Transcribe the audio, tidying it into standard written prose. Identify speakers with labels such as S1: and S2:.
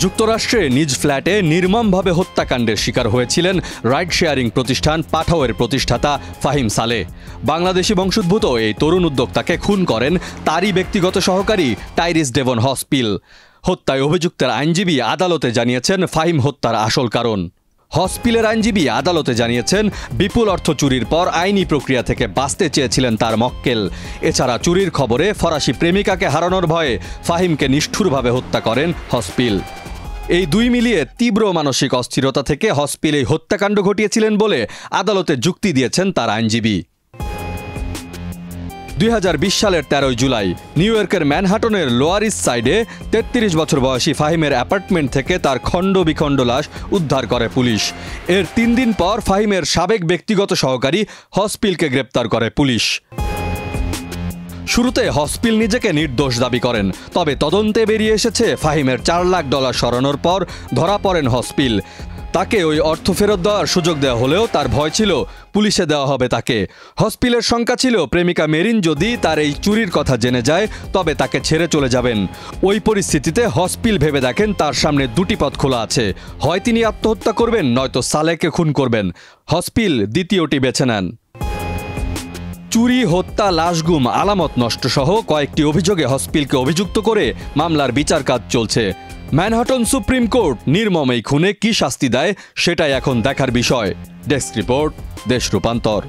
S1: যুক্তরাষ্ট্রে নিজ ফ্ল্যাটে নির্মমভাবে হত্যাকাণ্ডের শিকার হয়েছিলেন রাইড শেয়ারিং প্রতিষ্ঠান পাঠাওয়ের প্রতিষ্ঠাতা ফাহিম সালেহ। বাংলাদেশি বংশোদ্ভূত এই তরুণ উদ্যোক্তাকে খুন করেন তারই ব্যক্তিগত সহকারী টাইরিস ডেভন হসপিল। হত্যায় অভিযুক্তের আইনজীবী আদালতে জানিয়েছেন ফাহিম হত্যার আসল কারণ। হসপিলের আইনজীবী আদালতে জানিয়েছেন বিপুল অর্থ চুরির পর আইনি প্রক্রিয়া থেকে বাঁচতে চেয়েছিলেন তার মক্কেল। এছাড়া চুরির খবরে ফরাসি প্রেমিকাকে হারানোর ভয়ে ফাহিমকে নিষ্ঠুরভাবে হত্যা করেন হসপিল। এই দুই মিলিয়ে তীব্র মানসিক অস্থিরতা থেকে হসপিল এই হত্যাকাণ্ড ঘটিয়েছিলেন বলে আদালতে যুক্তি দিয়েছেন তার আইনজীবী। 2020 সালের 13 জুলাই নিউ ইয়র্কের ম্যানহাটনের লোয়ার ইস্ট সাইডে 33 বছর বয়সী ফাহিমের অ্যাপার্টমেন্ট থেকে তার খণ্ড বিখণ্ড লাশ উদ্ধার করে পুলিশ। এর 3 দিন পর ফাহিমের সাবেক ব্যক্তিগত সহকারী হসপিলকে গ্রেপ্তার করে পুলিশ। শুরুতে হসপিল নিজেকে নির্দোষ দাবি করেন, তবে তদন্তে বেরিয়ে এসেছে ফাহিমের $4 লাখ সরানোর পর ধরা পড়েন হসপিল। তাকে ওই অর্থ ফেরত দেওয়ার সুযোগ দেওয়া হলেও তার ভয় ছিল পুলিশে দেওয়া হবে তাকে। হসপিলের শঙ্কা ছিল প্রেমিকা মেরিন যদি তার এই চুরির কথা জেনে যায় তবে তাকে ছেড়ে চলে যাবেন। ওই পরিস্থিতিতে হসপিল ভেবে দেখেন তার সামনে দুটি পথ খোলা আছে, হয় তিনি আত্মহত্যা করবেন নয়তো সালেহকে খুন করবেন। হসপিল দ্বিতীয়টি বেছে নেন। চুরি, হত্যা, লাশ গুম, আলামত নষ্ট সহ কয়েকটি অভিযোগে হসপিলকে অভিযুক্ত করে মামলার বিচার কাজ চলছে। ম্যানহাটন সুপ্রিম কোর্ট নির্মম এই খুনে কি শাস্তি দেয় সেটাই এখন দেখার বিষয়। ডেস্ক রিপোর্ট, দেশ রূপান্তর।